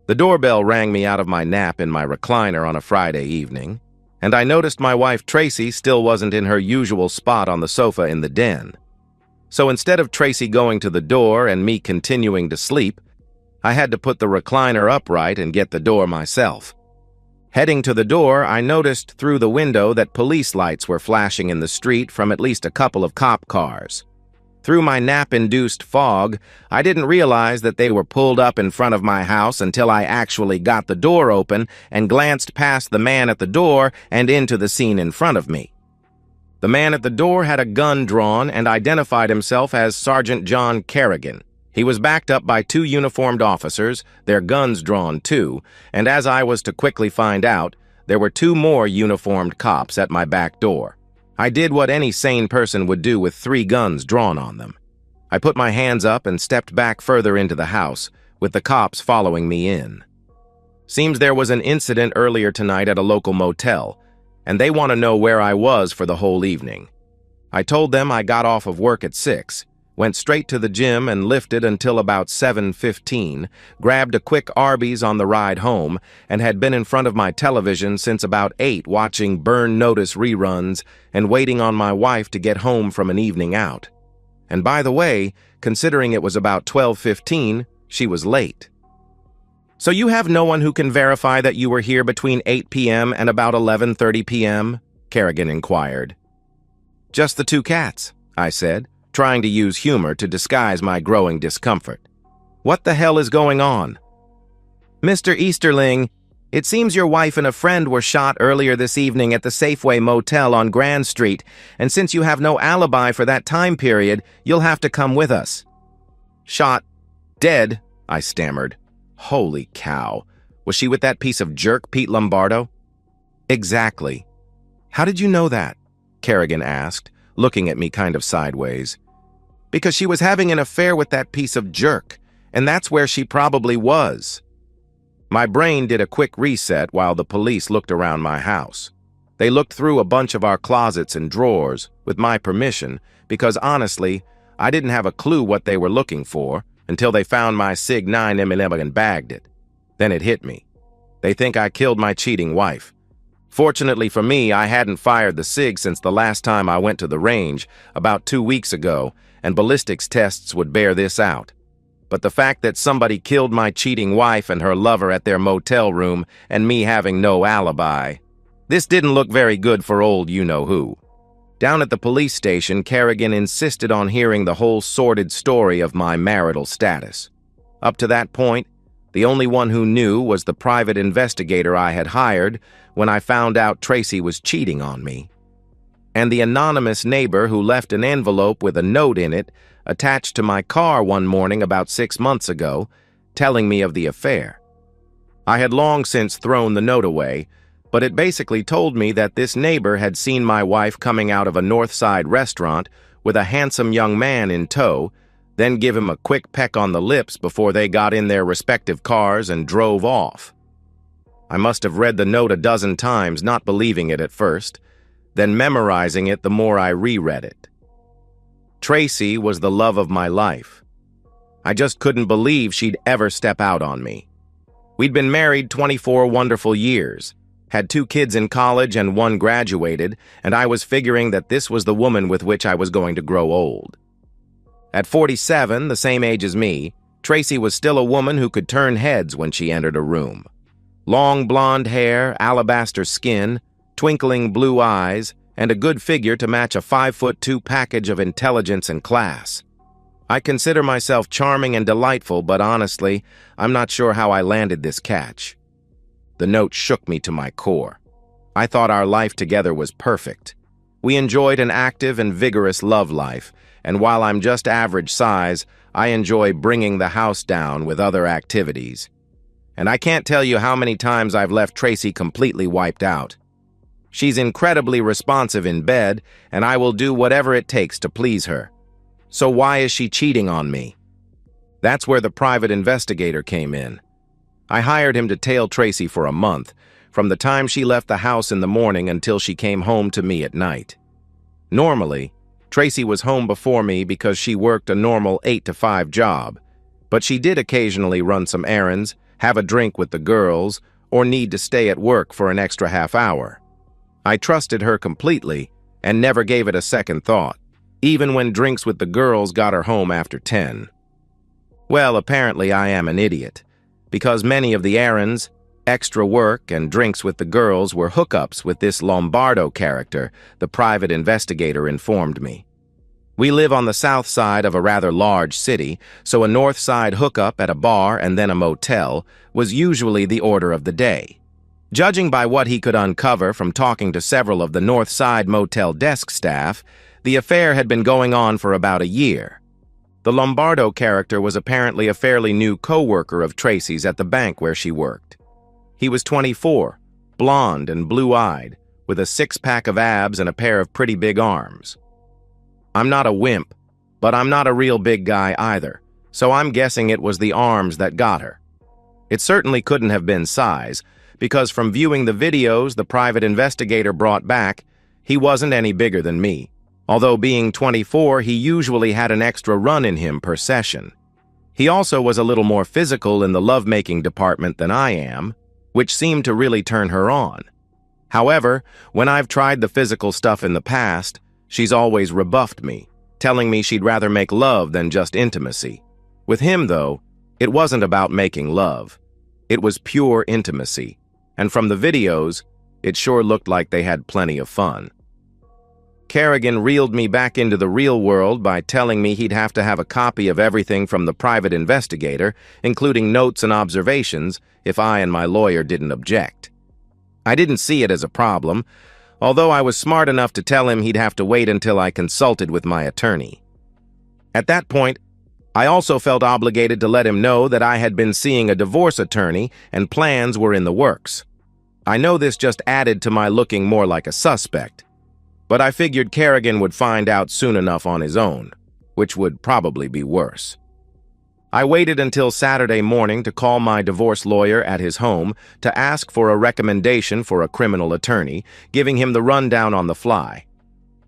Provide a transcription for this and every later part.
The doorbell rang me out of my nap in my recliner on a Friday evening, and I noticed my wife Tracy still wasn't in her usual spot on the sofa in the den. So instead of Tracy going to the door and me continuing to sleep, I had to put the recliner upright and get the door myself. Heading to the door, I noticed through the window that police lights were flashing in the street from at least a couple of cop cars. Through my nap-induced fog, I didn't realize that they were pulled up in front of my house until I actually got the door open and glanced past the man at the door and into the scene in front of me. The man at the door had a gun drawn and identified himself as Sergeant John Kerrigan. He was backed up by two uniformed officers, their guns drawn too, and as I was to quickly find out, there were two more uniformed cops at my back door. I did what any sane person would do with 3 guns drawn on them. I put my hands up and stepped back further into the house, with the cops following me in. Seems there was an incident earlier tonight at a local motel, and they want to know where I was for the whole evening. I told them I got off of work at 6, went straight to the gym and lifted until about 7:15, grabbed a quick Arby's on the ride home, and had been in front of my television since about 8 watching Burn Notice reruns and waiting on my wife to get home from an evening out. And by the way, considering it was about 12:15, she was late. So you have no one who can verify that you were here between 8 p.m. and about 11:30 p.m.? Kerrigan inquired. Just the 2 cats, I said, trying to use humor to disguise my growing discomfort. What the hell is going on? Mr. Easterling, it seems your wife and a friend were shot earlier this evening at the Safeway Motel on Grand Street, and since you have no alibi for that time period, you'll have to come with us. Shot? Dead? I stammered. Holy cow. Was she with that piece of jerk, Pete Lombardo? Exactly. How did you know that? Kerrigan asked, looking at me kind of sideways. Because she was having an affair with that piece of jerk, and that's where she probably was. My brain did a quick reset while the police looked around my house. They looked through a bunch of our closets and drawers, with my permission, because honestly, I didn't have a clue what they were looking for until they found my Sig 9 M11 and bagged it. Then it hit me. They think I killed my cheating wife. Fortunately for me, I hadn't fired the Sig since the last time I went to the range, about 2 weeks ago, and ballistics tests would bear this out. But the fact that somebody killed my cheating wife and her lover at their motel room, and me having no alibi, this didn't look very good for old you-know-who. Down at the police station, Kerrigan insisted on hearing the whole sordid story of my marital status. Up to that point, the only one who knew was the private investigator I had hired when I found out Tracy was cheating on me, and the anonymous neighbor who left an envelope with a note in it attached to my car one morning about 6 months ago, telling me of the affair. I had long since thrown the note away, but it basically told me that this neighbor had seen my wife coming out of a North Side restaurant with a handsome young man in tow, then give him a quick peck on the lips before they got in their respective cars and drove off. I must have read the note a dozen times, not believing it at first, then memorizing it the more I reread it. Tracy was the love of my life. I just couldn't believe she'd ever step out on me. We'd been married 24 wonderful years, had 2 kids in college and 1 graduated, and I was figuring that this was the woman with which I was going to grow old. At 47, the same age as me, Tracy was still a woman who could turn heads when she entered a room. Long blonde hair, alabaster skin, twinkling blue eyes, and a good figure to match a 5'2" package of intelligence and class. I consider myself charming and delightful, but honestly, I'm not sure how I landed this catch. The note shook me to my core. I thought our life together was perfect. We enjoyed an active and vigorous love life, and while I'm just average size, I enjoy bringing the house down with other activities. And I can't tell you how many times I've left Tracy completely wiped out. She's incredibly responsive in bed, and I will do whatever it takes to please her. So why is she cheating on me? That's where the private investigator came in. I hired him to tail Tracy for a month, from the time she left the house in the morning until she came home to me at night. Normally, Tracy was home before me because she worked a normal 8 to 5 job, but she did occasionally run some errands, have a drink with the girls, or need to stay at work for an extra half hour. I trusted her completely and never gave it a second thought, even when drinks with the girls got her home after 10. Well, apparently I am an idiot, because many of the errands, extra work, and drinks with the girls were hookups with this Lombardo character, the private investigator informed me. We live on the south side of a rather large city, so a north side hookup at a bar and then a motel was usually the order of the day. Judging by what he could uncover from talking to several of the north side motel desk staff, the affair had been going on for about a year. The Lombardo character was apparently a fairly new co-worker of Tracy's at the bank where she worked. He was 24, blonde and blue-eyed, with a six-pack of abs and a pair of pretty big arms. I'm not a wimp, but I'm not a real big guy either, so I'm guessing it was the arms that got her. It certainly couldn't have been size, because from viewing the videos the private investigator brought back, he wasn't any bigger than me. Although being 24, he usually had an extra run in him per session. He also was a little more physical in the lovemaking department than I am, which seemed to really turn her on. However, when I've tried the physical stuff in the past, she's always rebuffed me, telling me she'd rather make love than just intimacy. With him, though, it wasn't about making love. It was pure intimacy, and from the videos, it sure looked like they had plenty of fun. Kerrigan reeled me back into the real world by telling me he'd have to have a copy of everything from the private investigator, including notes and observations, if I and my lawyer didn't object. I didn't see it as a problem, although I was smart enough to tell him he'd have to wait until I consulted with my attorney. At that point, I also felt obligated to let him know that I had been seeing a divorce attorney and plans were in the works. I know this just added to my looking more like a suspect, but I figured Kerrigan would find out soon enough on his own, which would probably be worse. I waited until Saturday morning to call my divorce lawyer at his home to ask for a recommendation for a criminal attorney, giving him the rundown on the fly.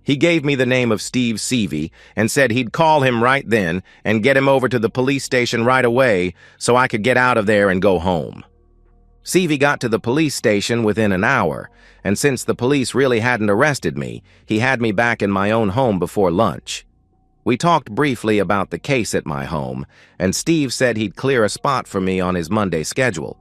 He gave me the name of Steve Seavey and said he'd call him right then and get him over to the police station right away so I could get out of there and go home. Seavey got to the police station within an hour, and since the police really hadn't arrested me, he had me back in my own home before lunch. We talked briefly about the case at my home, and Steve said he'd clear a spot for me on his Monday schedule.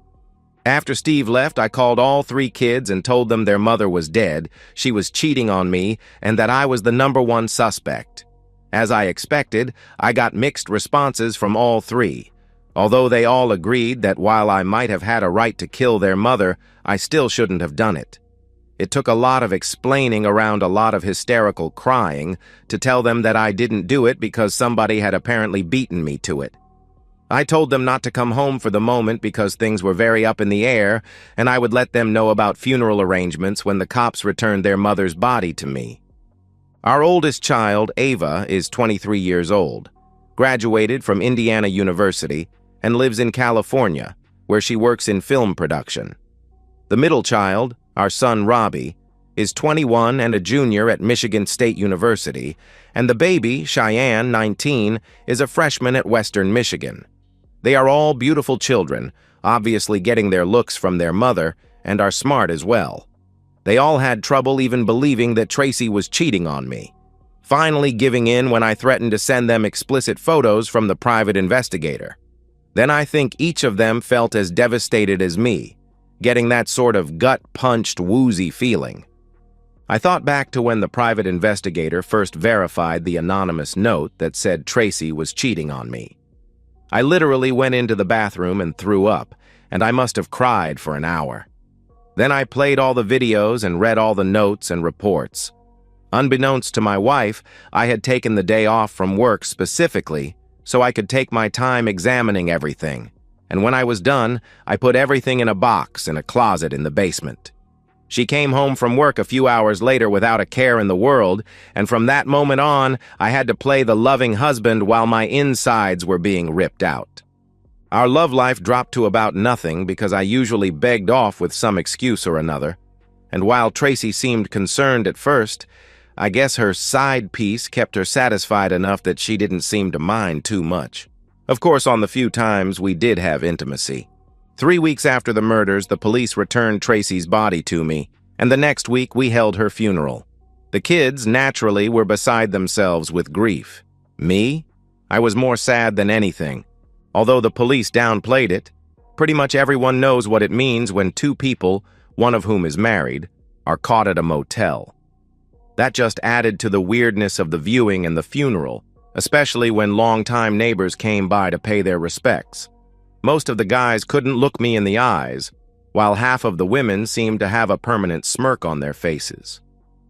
After Steve left, I called all 3 kids and told them their mother was dead, she was cheating on me, and that I was the #1 suspect. As I expected, I got mixed responses from all 3. Although they all agreed that while I might have had a right to kill their mother, I still shouldn't have done it. It took a lot of explaining around a lot of hysterical crying to tell them that I didn't do it because somebody had apparently beaten me to it. I told them not to come home for the moment because things were very up in the air, and I would let them know about funeral arrangements when the cops returned their mother's body to me. Our oldest child, Ava, is 23 years old, graduated from Indiana University, and lives in California, where she works in film production. The middle child, our son Robbie, is 21 and a junior at Michigan State University, and the baby, Cheyenne, 19, is a freshman at Western Michigan. They are all beautiful children, obviously getting their looks from their mother, and are smart as well. They all had trouble even believing that Tracy was cheating on me, finally giving in when I threatened to send them explicit photos from the private investigator. Then I think each of them felt as devastated as me, getting that sort of gut-punched, woozy feeling. I thought back to when the private investigator first verified the anonymous note that said Tracy was cheating on me. I literally went into the bathroom and threw up, and I must have cried for an hour. Then I played all the videos and read all the notes and reports. Unbeknownst to my wife, I had taken the day off from work specifically so I could take my time examining everything, and when I was done, I put everything in a box in a closet in the basement. She came home from work a few hours later without a care in the world, and from that moment on, I had to play the loving husband while my insides were being ripped out. Our love life dropped to about nothing because I usually begged off with some excuse or another, and while Tracy seemed concerned at first, I guess her side piece kept her satisfied enough that she didn't seem to mind too much. Of course, on the few times we did have intimacy. 3 weeks after the murders, the police returned Tracy's body to me, and the next week we held her funeral. The kids, naturally, were beside themselves with grief. Me? I was more sad than anything. Although the police downplayed it, pretty much everyone knows what it means when two people, one of whom is married, are caught at a motel. That just added to the weirdness of the viewing and the funeral, especially when longtime neighbors came by to pay their respects. Most of the guys couldn't look me in the eyes, while half of the women seemed to have a permanent smirk on their faces.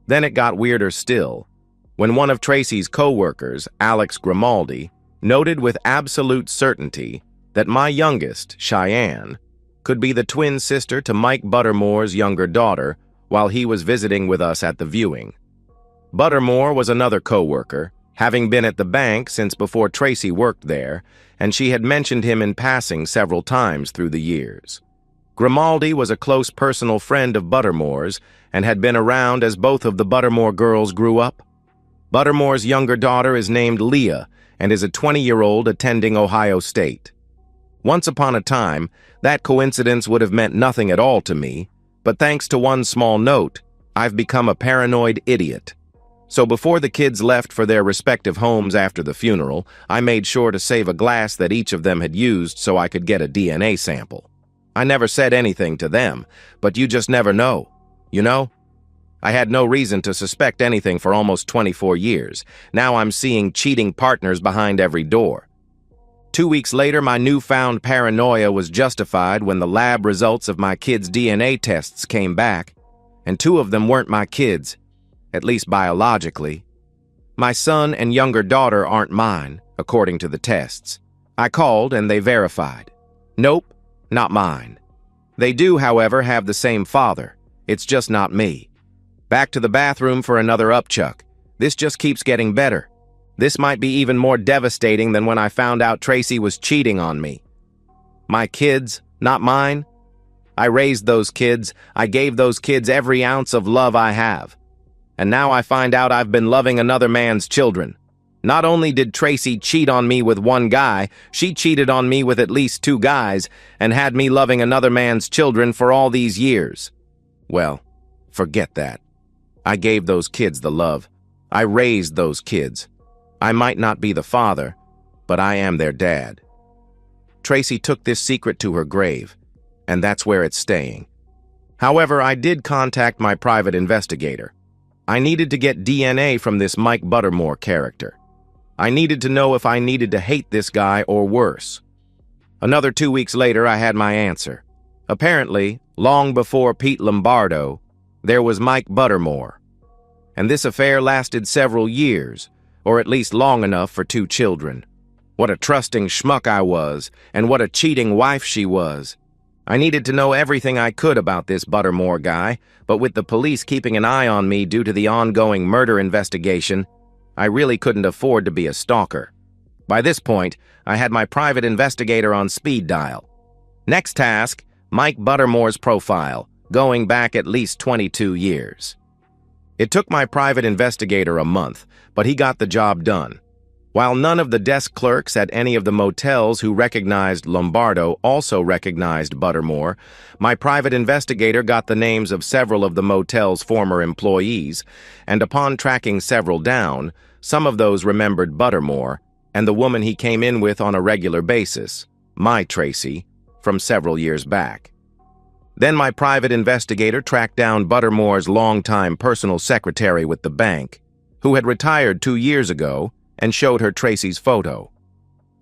Then it got weirder still, when one of Tracy's co-workers, Alex Grimaldi, noted with absolute certainty that my youngest, Cheyenne, could be the twin sister to Mike Buttermore's younger daughter while he was visiting with us at the viewing. Buttermore was another co-worker, having been at the bank since before Tracy worked there, and she had mentioned him in passing several times through the years. Grimaldi was a close personal friend of Buttermore's and had been around as both of the Buttermore girls grew up. Buttermore's younger daughter is named Leah and is a 20-year-old attending Ohio State. Once upon a time, that coincidence would have meant nothing at all to me, but thanks to one small note, I've become a paranoid idiot. So before the kids left for their respective homes after the funeral, I made sure to save a glass that each of them had used so I could get a DNA sample. I never said anything to them, but you just never know, you know? I had no reason to suspect anything for almost 24 years. Now I'm seeing cheating partners behind every door. 2 weeks later, my newfound paranoia was justified when the lab results of my kids' DNA tests came back, and 2 of them weren't my kids, at least biologically. My son and younger daughter aren't mine, according to the tests. I called and they verified. Nope, not mine. They do, however, have the same father. It's just not me. Back to the bathroom for another upchuck. This just keeps getting better. This might be even more devastating than when I found out Tracy was cheating on me. My kids, not mine. I raised those kids. I gave those kids every ounce of love I have. And now I find out I've been loving another man's children. Not only did Tracy cheat on me with one guy, she cheated on me with at least 2 guys and had me loving another man's children for all these years. Well, forget that. I gave those kids the love. I raised those kids. I might not be the father, but I am their dad. Tracy took this secret to her grave, and that's where it's staying. However, I did contact my private investigator. I needed to get DNA from this Mike Buttermore character. I needed to know if I needed to hate this guy or worse. Another 2 weeks later, I had my answer. Apparently, long before Pete Lombardo, there was Mike Buttermore. And this affair lasted several years, or at least long enough for 2 children. What a trusting schmuck I was, and what a cheating wife she was. I needed to know everything I could about this Buttermore guy, but with the police keeping an eye on me due to the ongoing murder investigation, I really couldn't afford to be a stalker. By this point, I had my private investigator on speed dial. Next task, Mike Buttermore's profile, going back at least 22 years. It took my private investigator a month, but he got the job done. While none of the desk clerks at any of the motels who recognized Lombardo also recognized Buttermore, my private investigator got the names of several of the motel's former employees, and upon tracking several down, some of those remembered Buttermore and the woman he came in with on a regular basis, my Tracy, from several years back. Then my private investigator tracked down Buttermore's longtime personal secretary with the bank, who had retired 2 years ago, and showed her Tracy's photo.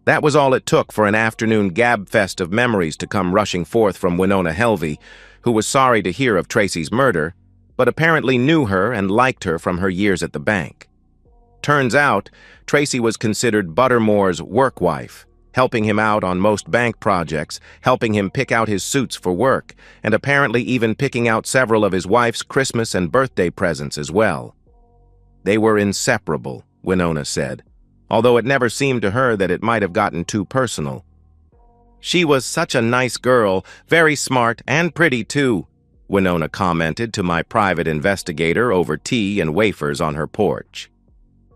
That was all it took for an afternoon gabfest of memories to come rushing forth from Winona Helvey, who was sorry to hear of Tracy's murder, but apparently knew her and liked her from her years at the bank. Turns out, Tracy was considered Buttermore's work wife, helping him out on most bank projects, helping him pick out his suits for work, and apparently even picking out several of his wife's Christmas and birthday presents as well. They were inseparable, Winona said, although it never seemed to her that it might have gotten too personal. She was such a nice girl, very smart and pretty too, Winona commented to my private investigator over tea and wafers on her porch.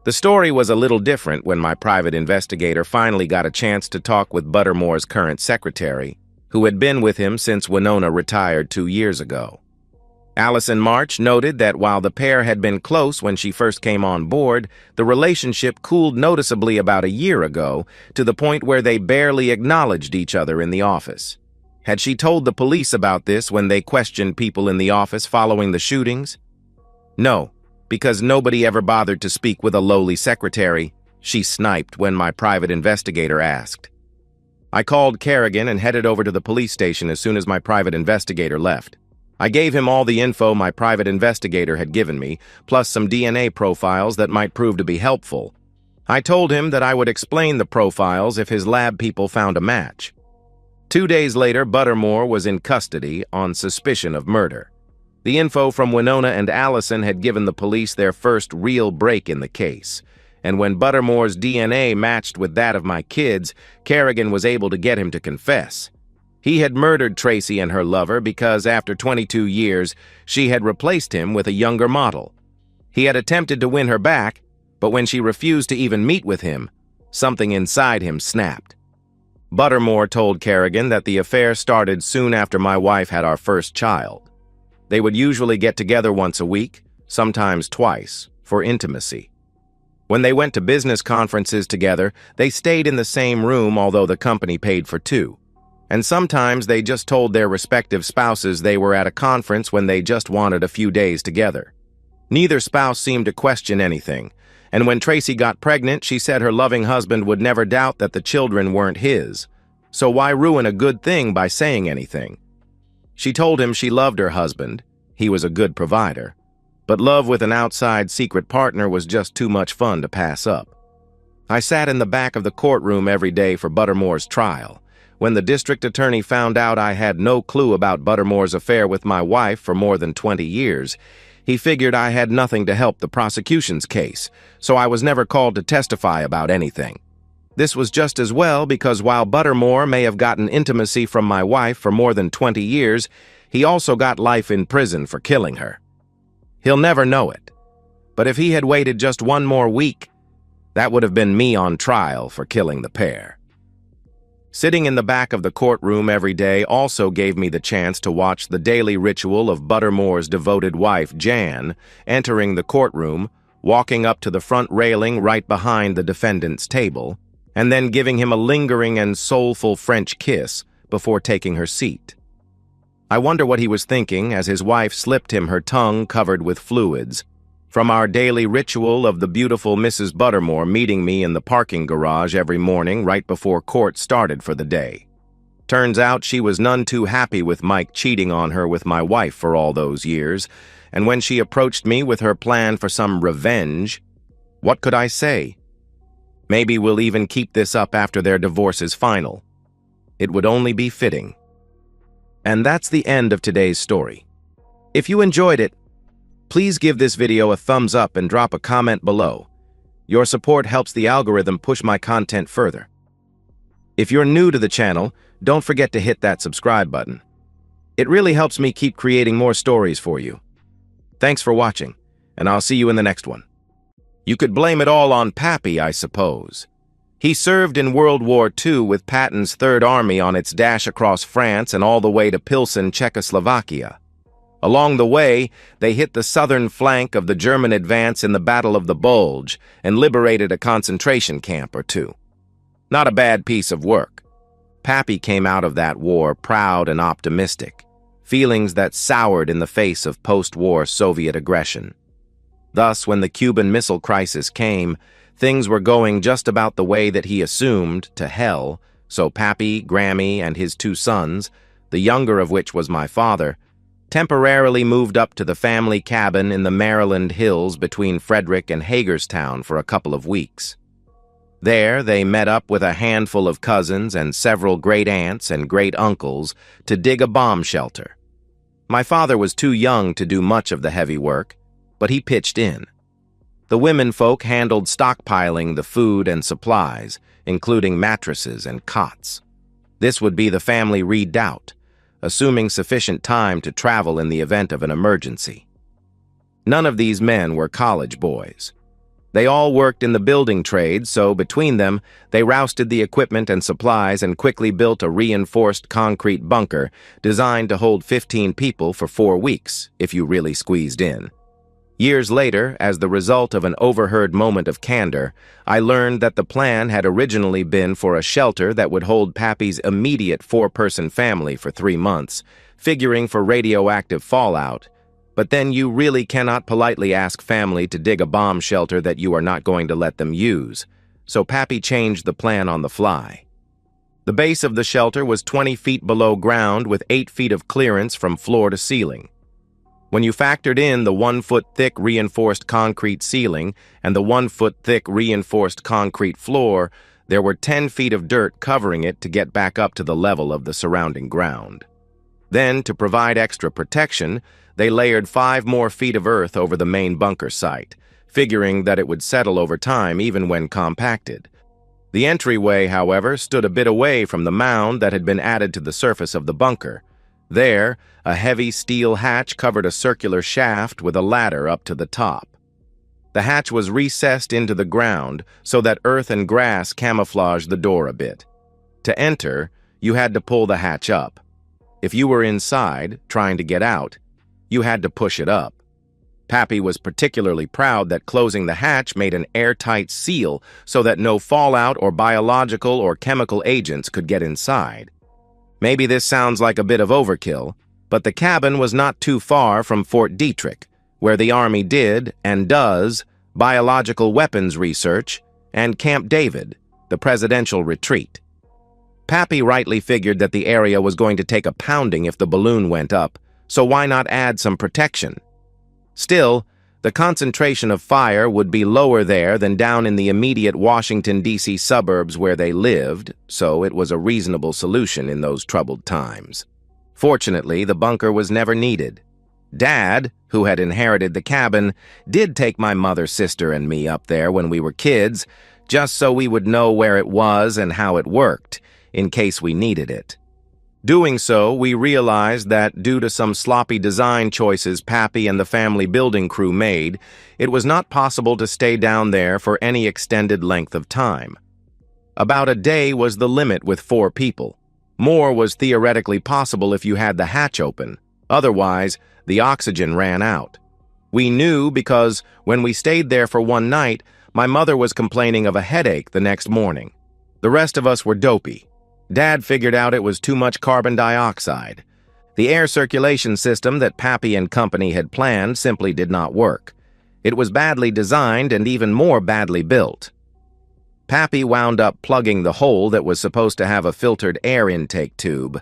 The story was a little different when my private investigator finally got a chance to talk with Buttermore's current secretary, who had been with him since Winona retired 2 years ago. Allison March noted that while the pair had been close when she first came on board, the relationship cooled noticeably about a year ago to the point where they barely acknowledged each other in the office. Had she told the police about this when they questioned people in the office following the shootings? No, because nobody ever bothered to speak with a lowly secretary, she sniped when my private investigator asked. I called Kerrigan and headed over to the police station as soon as my private investigator left. I gave him all the info my private investigator had given me, plus some DNA profiles that might prove to be helpful. I told him that I would explain the profiles if his lab people found a match. 2 days later, Buttermore was in custody on suspicion of murder. The info from Winona and Allison had given the police their first real break in the case, and when Buttermore's DNA matched with that of my kids, Kerrigan was able to get him to confess. He had murdered Tracy and her lover because after 22 years, she had replaced him with a younger model. He had attempted to win her back, but when she refused to even meet with him, something inside him snapped. Buttermore told Kerrigan that the affair started soon after my wife had our first child. They would usually get together once a week, sometimes twice, for intimacy. When they went to business conferences together, they stayed in the same room although the company paid for 2. And sometimes they just told their respective spouses they were at a conference when they just wanted a few days together. Neither spouse seemed to question anything, and when Tracy got pregnant, she said her loving husband would never doubt that the children weren't his. So why ruin a good thing by saying anything? She told him she loved her husband. He was a good provider. But love with an outside secret partner was just too much fun to pass up. I sat in the back of the courtroom every day for Buttermore's trial. When the district attorney found out I had no clue about Buttermore's affair with my wife for more than 20 years, he figured I had nothing to help the prosecution's case, so I was never called to testify about anything. This was just as well because while Buttermore may have gotten intimacy from my wife for more than 20 years, he also got life in prison for killing her. He'll never know it, but if he had waited just 1 more week, that would have been me on trial for killing the pair. Sitting in the back of the courtroom every day also gave me the chance to watch the daily ritual of Buttermore's devoted wife, Jan, entering the courtroom, walking up to the front railing right behind the defendant's table, and then giving him a lingering and soulful French kiss before taking her seat. I wonder what he was thinking as his wife slipped him her tongue covered with fluids, from our daily ritual of the beautiful Mrs. Buttermore meeting me in the parking garage every morning right before court started for the day. Turns out she was none too happy with Mike cheating on her with my wife for all those years, and when she approached me with her plan for some revenge, what could I say? Maybe we'll even keep this up after their divorce is final. It would only be fitting. And that's the end of today's story. If you enjoyed it, please give this video a thumbs up and drop a comment below. Your support helps the algorithm push my content further. If you're new to the channel, don't forget to hit that subscribe button. It really helps me keep creating more stories for you. Thanks for watching, and I'll see you in the next one. You could blame it all on Pappy, I suppose. He served in World War II with Patton's Third Army on its dash across France and all the way to Pilsen, Czechoslovakia. Along the way, they hit the southern flank of the German advance in the Battle of the Bulge and liberated a concentration camp or 2. Not a bad piece of work. Pappy came out of that war proud and optimistic, feelings that soured in the face of post-war Soviet aggression. Thus, when the Cuban Missile Crisis came, things were going just about the way that he assumed, to hell, so Pappy, Grammy, and his 2 sons, the younger of which was my father, temporarily moved up to the family cabin in the Maryland hills between Frederick and Hagerstown for a couple of weeks. There, they met up with a handful of cousins and several great-aunts and great-uncles to dig a bomb shelter. My father was too young to do much of the heavy work, but he pitched in. The women folk handled stockpiling the food and supplies, including mattresses and cots. This would be the family redoubt, assuming sufficient time to travel in the event of an emergency. None of these men were college boys. They all worked in the building trade, so between them, they rousted the equipment and supplies and quickly built a reinforced concrete bunker designed to hold 15 people for 4 weeks, if you really squeezed in. Years later, as the result of an overheard moment of candor, I learned that the plan had originally been for a shelter that would hold Pappy's immediate 4-person family for 3 months, figuring for radioactive fallout. But then you really cannot politely ask family to dig a bomb shelter that you are not going to let them use, so Pappy changed the plan on the fly. The base of the shelter was 20 feet below ground with 8 feet of clearance from floor to ceiling. When you factored in the 1-foot-thick reinforced concrete ceiling and the 1-foot-thick reinforced concrete floor, there were 10 feet of dirt covering it to get back up to the level of the surrounding ground. Then, to provide extra protection, they layered 5 more feet of earth over the main bunker site, figuring that it would settle over time even when compacted. The entryway, however, stood a bit away from the mound that had been added to the surface of the bunker. There, a heavy steel hatch covered a circular shaft with a ladder up to the top. The hatch was recessed into the ground so that earth and grass camouflaged the door a bit. To enter, you had to pull the hatch up. If you were inside, trying to get out, you had to push it up. Pappy was particularly proud that closing the hatch made an airtight seal so that no fallout or biological or chemical agents could get inside. Maybe this sounds like a bit of overkill, but the cabin was not too far from Fort Detrick, where the Army did, and does, biological weapons research, and Camp David, the presidential retreat. Pappy rightly figured that the area was going to take a pounding if the balloon went up, so why not add some protection? Still, the concentration of fire would be lower there than down in the immediate Washington, D.C. suburbs where they lived, so it was a reasonable solution in those troubled times. Fortunately, the bunker was never needed. Dad, who had inherited the cabin, did take my mother, sister, and me up there when we were kids, just so we would know where it was and how it worked, in case we needed it. Doing so, we realized that due to some sloppy design choices Pappy and the family building crew made, it was not possible to stay down there for any extended length of time. About a day was the limit with 4 people. More was theoretically possible if you had the hatch open. Otherwise, the oxygen ran out. We knew because when we stayed there for one night, my mother was complaining of a headache the next morning. The rest of us were dopey. Dad figured out it was too much carbon dioxide. The air circulation system that Pappy and company had planned simply did not work. It was badly designed and even more badly built. Pappy wound up plugging the hole that was supposed to have a filtered air intake tube,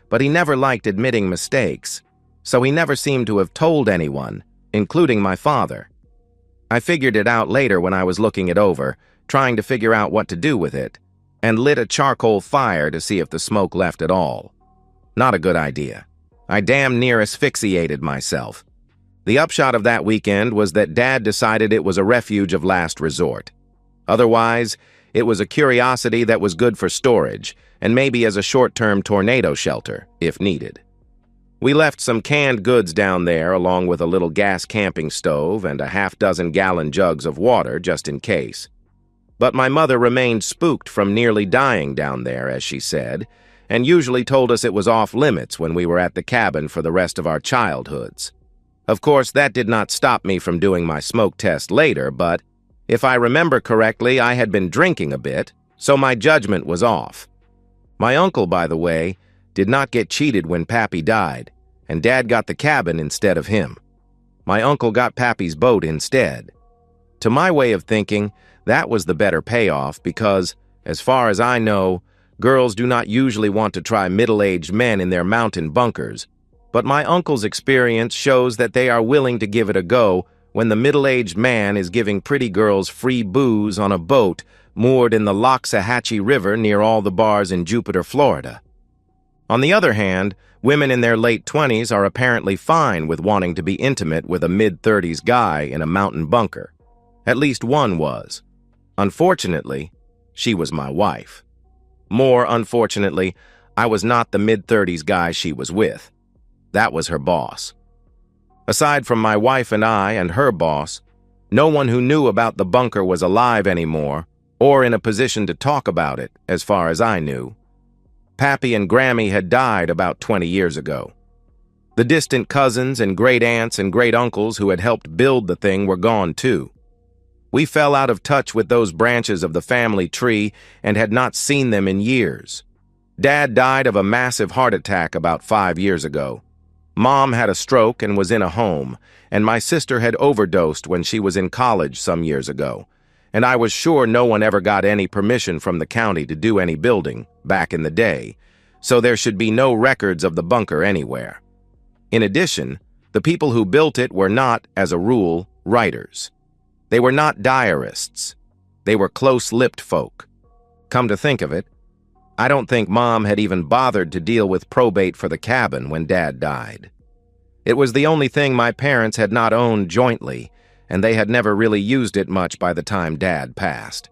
but he never liked admitting mistakes, so he never seemed to have told anyone, including my father. I figured it out later when I was looking it over, trying to figure out what to do with it, and lit a charcoal fire to see if the smoke left at all. Not a good idea. I damn near asphyxiated myself. The upshot of that weekend was that Dad decided it was a refuge of last resort. Otherwise, it was a curiosity that was good for storage, and maybe as a short-term tornado shelter, if needed. We left some canned goods down there along with a little gas camping stove and a half-dozen-gallon jugs of water just in case. But my mother remained spooked from nearly dying down there, as she said, and usually told us it was off-limits when we were at the cabin for the rest of our childhoods. Of course, that did not stop me from doing my smoke test later, but if I remember correctly, I had been drinking a bit, so my judgment was off. My uncle, by the way, did not get cheated when Pappy died, and Dad got the cabin instead of him. My uncle got Pappy's boat instead. To my way of thinking, that was the better payoff because, as far as I know, girls do not usually want to try middle-aged men in their mountain bunkers, but my uncle's experience shows that they are willing to give it a go when the middle-aged man is giving pretty girls free booze on a boat moored in the Loxahatchee River near all the bars in Jupiter, Florida. On the other hand, women in their late 20s are apparently fine with wanting to be intimate with a mid-30s guy in a mountain bunker. At least one was. Unfortunately, she was my wife. More unfortunately, I was not the mid-30s guy she was with. That was her boss. Aside from my wife and I and her boss, No one who knew about the bunker was alive anymore, or in a position to talk about it, as far as I knew. Pappy and Grammy had died about 20 years ago. The distant cousins and great-aunts and great-uncles who had helped build the thing were gone too. We fell out of touch with those branches of the family tree and had not seen them in years. Dad died of a massive heart attack about 5 years ago. Mom had a stroke and was in a home, and my sister had overdosed when she was in college some years ago, and I was sure no one ever got any permission from the county to do any building back in the day, so there should be no records of the bunker anywhere. In addition, the people who built it were not, as a rule, writers. They were not diarists. They were close-lipped folk. Come to think of it, I don't think Mom had even bothered to deal with probate for the cabin when Dad died. It was the only thing my parents had not owned jointly, and they had never really used it much by the time Dad passed.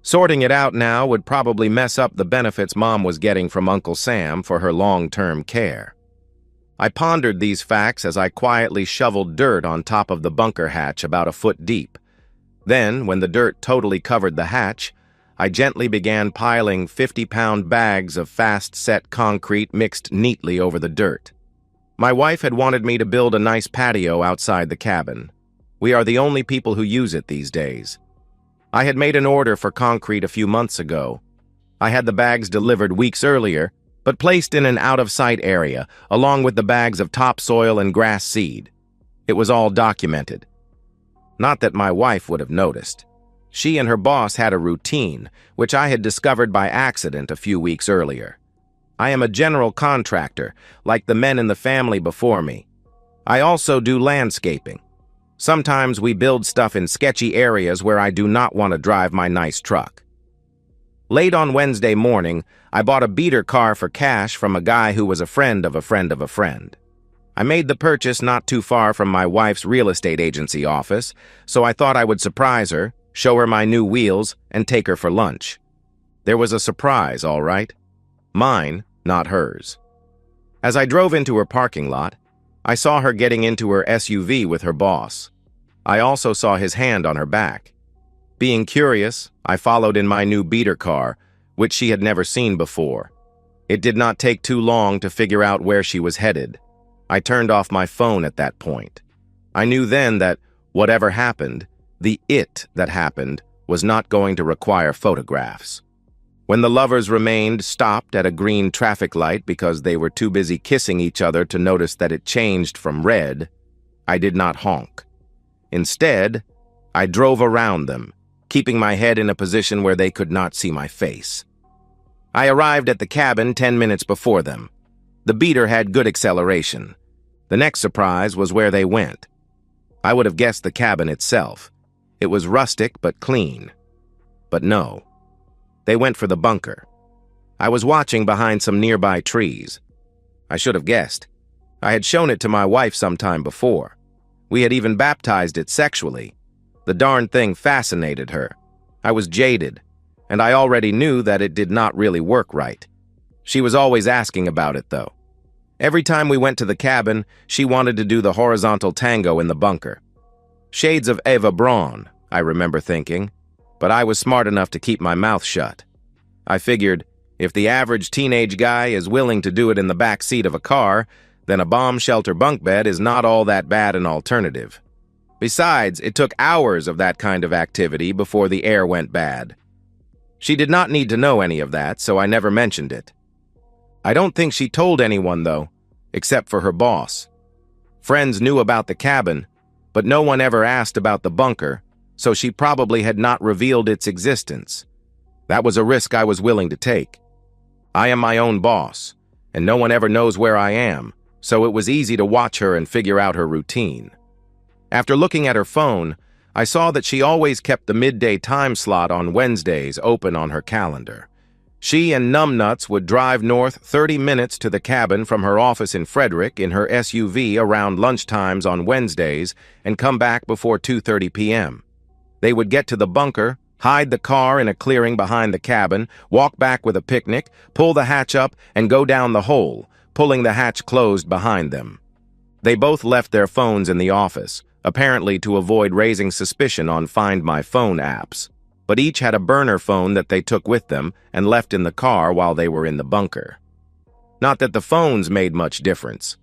Sorting it out now would probably mess up the benefits Mom was getting from Uncle Sam for her long-term care. I pondered these facts as I quietly shoveled dirt on top of the bunker hatch about a foot deep. Then, when the dirt totally covered the hatch, I gently began piling 50-pound bags of fast-set concrete mixed neatly over the dirt. My wife had wanted me to build a nice patio outside the cabin. We are the only people who use it these days. I had made an order for concrete a few months ago. I had the bags delivered weeks earlier, but placed in an out-of-sight area, along with the bags of topsoil and grass seed. It was all documented. Not that my wife would have noticed. She and her boss had a routine, which I had discovered by accident a few weeks earlier. I am a general contractor, like the men in the family before me. I also do landscaping. Sometimes we build stuff in sketchy areas where I do not want to drive my nice truck. Late on Wednesday morning, I bought a beater car for cash from a guy who was a friend of a friend of a friend. I made the purchase not too far from my wife's real estate agency office, so I thought I would surprise her, show her my new wheels, and take her for lunch. There was a surprise, all right. Mine, not hers. As I drove into her parking lot, I saw her getting into her SUV with her boss. I also saw his hand on her back. Being curious, I followed in my new beater car, which she had never seen before. It did not take too long to figure out where she was headed. I turned off my phone at that point. I knew then that, whatever happened, the it that happened was not going to require photographs. When the lovers remained stopped at a green traffic light because they were too busy kissing each other to notice that it changed from red, I did not honk. Instead, I drove around them, keeping my head in a position where they could not see my face. I arrived at the cabin 10 minutes before them. The beater had good acceleration. The next surprise was where they went. I would have guessed the cabin itself. It was rustic but clean. But no. They went for the bunker. I was watching behind some nearby trees. I should have guessed. I had shown it to my wife sometime before. We had even baptized it sexually. The darn thing fascinated her. I was jaded, and I already knew that it did not really work right. She was always asking about it, though. Every time we went to the cabin, she wanted to do the horizontal tango in the bunker. Shades of Eva Braun, I remember thinking, but I was smart enough to keep my mouth shut. I figured, if the average teenage guy is willing to do it in the back seat of a car, then a bomb shelter bunk bed is not all that bad an alternative. Besides, it took hours of that kind of activity before the air went bad. She did not need to know any of that, so I never mentioned it. I don't think she told anyone, though, except for her boss. Friends knew about the cabin, but no one ever asked about the bunker, so she probably had not revealed its existence. That was a risk I was willing to take. I am my own boss, and no one ever knows where I am, so it was easy to watch her and figure out her routine. After looking at her phone, I saw that she always kept the midday time slot on Wednesdays open on her calendar. She and Numbnuts would drive north 30 minutes to the cabin from her office in Frederick in her SUV around lunchtimes on Wednesdays and come back before 2:30 p.m. They would get to the bunker, hide the car in a clearing behind the cabin, walk back with a picnic, pull the hatch up, and go down the hole, pulling the hatch closed behind them. They both left their phones in the office, apparently to avoid raising suspicion on Find My Phone apps, but each had a burner phone that they took with them and left in the car while they were in the bunker. Not that the phones made much difference.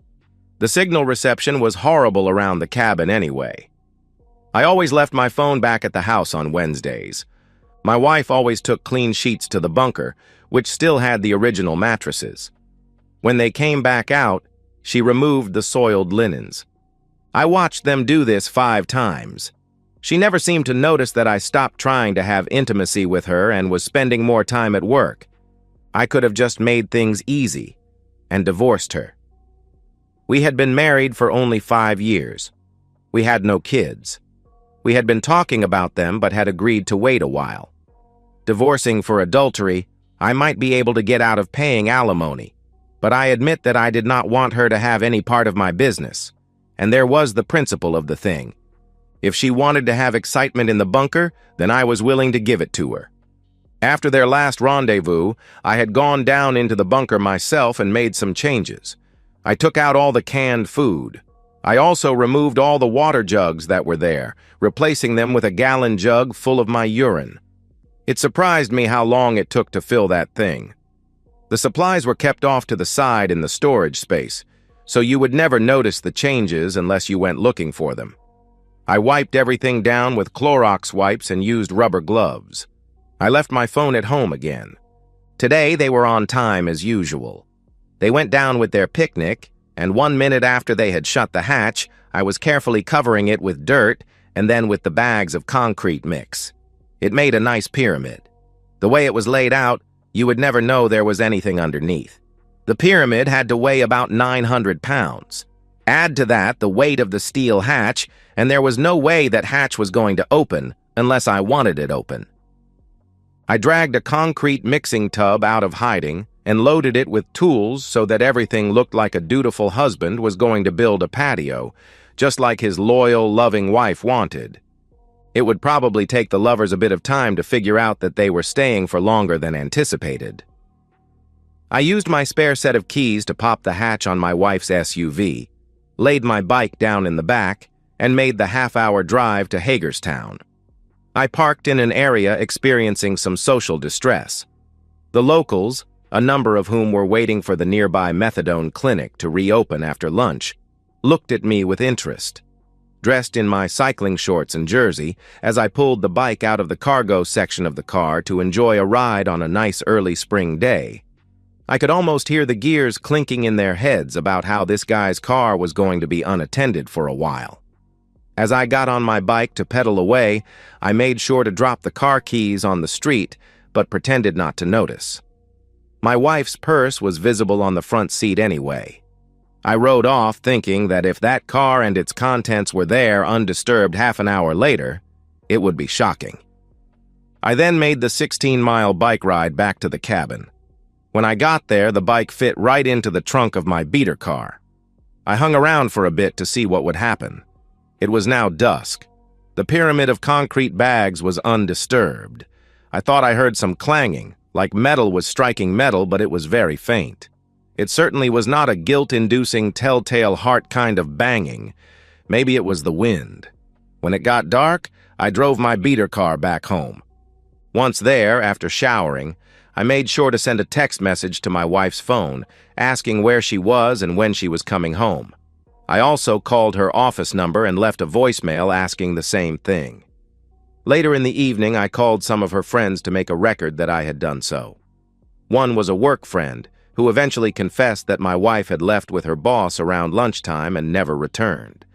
The signal reception was horrible around the cabin anyway. I always left my phone back at the house on Wednesdays. My wife always took clean sheets to the bunker, which still had the original mattresses. When they came back out, she removed the soiled linens. I watched them do this 5 times. She never seemed to notice that I stopped trying to have intimacy with her and was spending more time at work. I could have just made things easy and divorced her. We had been married for only 5 years. We had no kids. We had been talking about them but had agreed to wait a while. Divorcing for adultery, I might be able to get out of paying alimony, but I admit that I did not want her to have any part of my business, and there was the principle of the thing. If she wanted to have excitement in the bunker, then I was willing to give it to her. After their last rendezvous, I had gone down into the bunker myself and made some changes. I took out all the canned food. I also removed all the water jugs that were there, replacing them with a gallon jug full of my urine. It surprised me how long it took to fill that thing. The supplies were kept off to the side in the storage space, so you would never notice the changes unless you went looking for them. I wiped everything down with Clorox wipes and used rubber gloves. I left my phone at home again. Today they were on time as usual. They went down with their picnic, and 1 minute after they had shut the hatch, I was carefully covering it with dirt and then with the bags of concrete mix. It made a nice pyramid. The way it was laid out, you would never know there was anything underneath. The pyramid had to weigh about 900 pounds. Add to that the weight of the steel hatch, and there was no way that hatch was going to open unless I wanted it open. I dragged a concrete mixing tub out of hiding and loaded it with tools so that everything looked like a dutiful husband was going to build a patio, just like his loyal, loving wife wanted. It would probably take the lovers a bit of time to figure out that they were staying for longer than anticipated. I used my spare set of keys to pop the hatch on my wife's SUV, laid my bike down in the back, and made the half-hour drive to Hagerstown. I parked in an area experiencing some social distress. The locals, a number of whom were waiting for the nearby methadone clinic to reopen after lunch, looked at me with interest. Dressed in my cycling shorts and jersey, as I pulled the bike out of the cargo section of the car to enjoy a ride on a nice early spring day, I could almost hear the gears clinking in their heads about how this guy's car was going to be unattended for a while. As I got on my bike to pedal away, I made sure to drop the car keys on the street, but pretended not to notice. My wife's purse was visible on the front seat anyway. I rode off thinking that if that car and its contents were there undisturbed half an hour later, it would be shocking. I then made the 16-mile bike ride back to the cabin. When I got there, the bike fit right into the trunk of my beater car. I hung around for a bit to see what would happen. It was now dusk. The pyramid of concrete bags was undisturbed. I thought I heard some clanging, like metal was striking metal, but it was very faint. It certainly was not a guilt-inducing, telltale heart kind of banging. Maybe it was the wind. When it got dark, I drove my beater car back home. Once there, after showering, I made sure to send a text message to my wife's phone, asking where she was and when she was coming home. I also called her office number and left a voicemail asking the same thing. Later in the evening, I called some of her friends to make a record that I had done so. One was a work friend, who eventually confessed that my wife had left with her boss around lunchtime and never returned.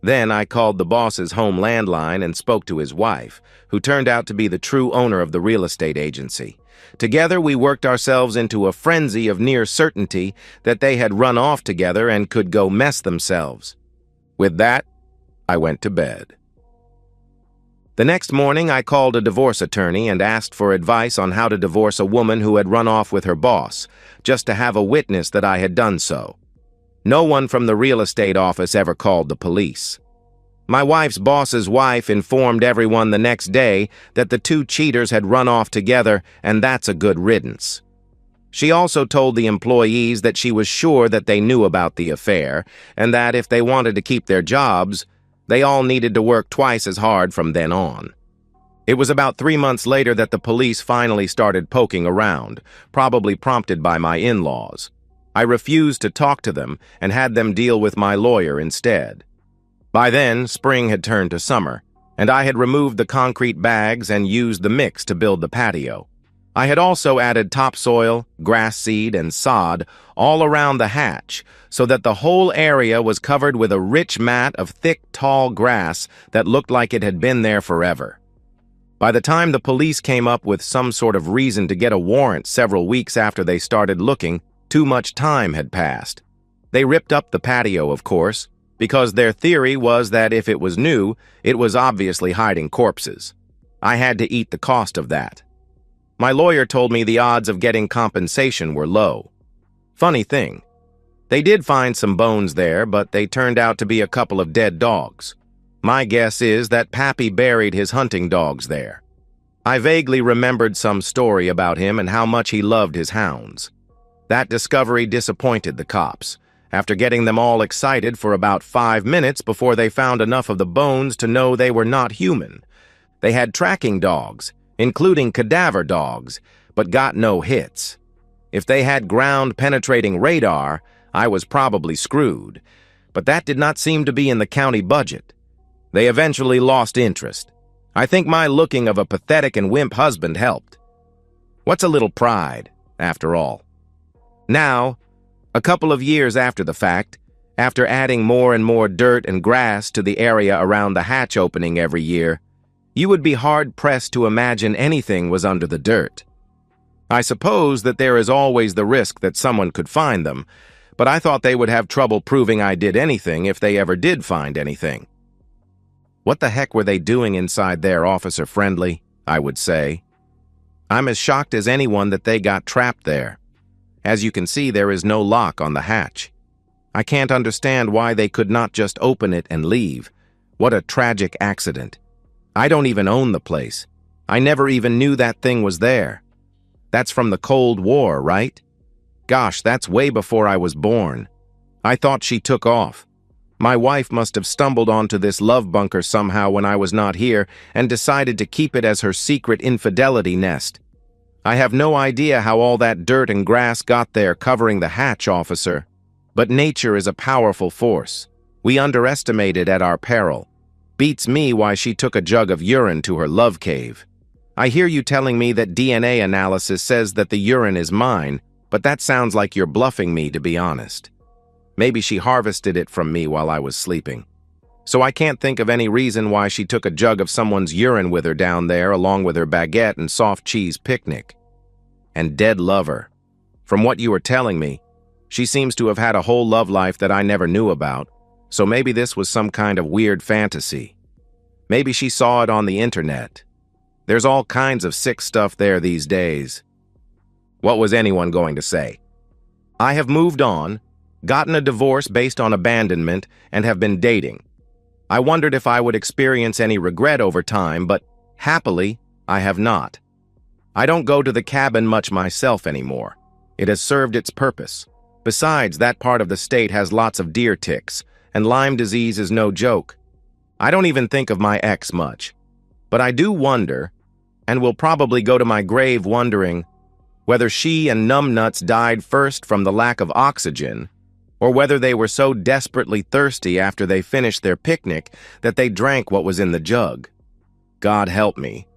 Then I called the boss's home landline and spoke to his wife, who turned out to be the true owner of the real estate agency. Together, we worked ourselves into a frenzy of near certainty that they had run off together and could go mess themselves. With that, I went to bed. The next morning, I called a divorce attorney and asked for advice on how to divorce a woman who had run off with her boss, just to have a witness that I had done so. No one from the real estate office ever called the police. My wife's boss's wife informed everyone the next day that the two cheaters had run off together, and that's a good riddance. She also told the employees that she was sure that they knew about the affair, and that if they wanted to keep their jobs, They all needed to work twice as hard from then on. It was about 3 months later that the police finally started poking around, probably prompted by my in-laws. I refused to talk to them and had them deal with my lawyer instead. By then, spring had turned to summer, and I had removed the concrete bags and used the mix to build the patio. I had also added topsoil, grass seed, and sod all around the hatch so that the whole area was covered with a rich mat of thick, tall grass that looked like it had been there forever. By the time the police came up with some sort of reason to get a warrant several weeks after they started looking, too much time had passed. They ripped up the patio, of course, because their theory was that if it was new, it was obviously hiding corpses. I had to eat the cost of that. My lawyer told me the odds of getting compensation were low. Funny thing, they did find some bones there, but they turned out to be a couple of dead dogs. My guess is that Pappy buried his hunting dogs there. I vaguely remembered some story about him and how much he loved his hounds. That discovery disappointed the cops, after getting them all excited for about 5 minutes before they found enough of the bones to know they were not human. They had tracking dogs, including cadaver dogs, but got no hits. If they had ground-penetrating radar, I was probably screwed, but that did not seem to be in the county budget. They eventually lost interest. I think my looking of a pathetic and wimp husband helped. What's a little pride, after all? Now, a couple of years after the fact, after adding more and more dirt and grass to the area around the hatch opening every year, you would be hard-pressed to imagine anything was under the dirt. I suppose that there is always the risk that someone could find them, but I thought they would have trouble proving I did anything if they ever did find anything. What the heck were they doing inside there, Officer Friendly? I would say. I'm as shocked as anyone that they got trapped there. As you can see, there is no lock on the hatch. I can't understand why they could not just open it and leave. What a tragic accident. I don't even own the place. I never even knew that thing was there. That's from the Cold War, right? Gosh, that's way before I was born. I thought she took off. My wife must have stumbled onto this love bunker somehow when I was not here and decided to keep it as her secret infidelity nest. I have no idea how all that dirt and grass got there covering the hatch, officer. But nature is a powerful force. We underestimate it at our peril. Beats me why she took a jug of urine to her love cave. I hear you telling me that DNA analysis says that the urine is mine, but that sounds like you're bluffing me, to be honest. Maybe she harvested it from me while I was sleeping. So I can't think of any reason why she took a jug of someone's urine with her down there along with her baguette and soft cheese picnic. And dead lover. From what you were telling me, she seems to have had a whole love life that I never knew about, so maybe this was some kind of weird fantasy. Maybe she saw it on the internet. There's all kinds of sick stuff there these days. What was anyone going to say? I have moved on, gotten a divorce based on abandonment, and have been dating. I wondered if I would experience any regret over time, but happily, I have not. I don't go to the cabin much myself anymore. It has served its purpose. Besides, that part of the state has lots of deer ticks, and Lyme disease is no joke. I don't even think of my ex much. But I do wonder, and will probably go to my grave wondering, whether she and Numbnuts died first from the lack of oxygen, or whether they were so desperately thirsty after they finished their picnic that they drank what was in the jug. God help me.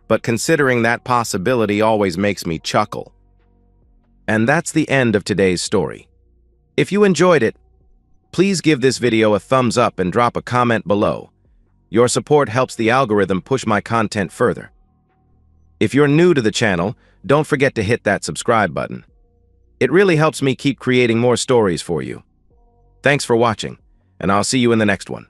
But considering that possibility always makes me chuckle. And that's the end of today's story. If you enjoyed it, please give this video a thumbs up and drop a comment below. Your support helps the algorithm push my content further. If you're new to the channel, don't forget to hit that subscribe button. It really helps me keep creating more stories for you. Thanks for watching, and I'll see you in the next one.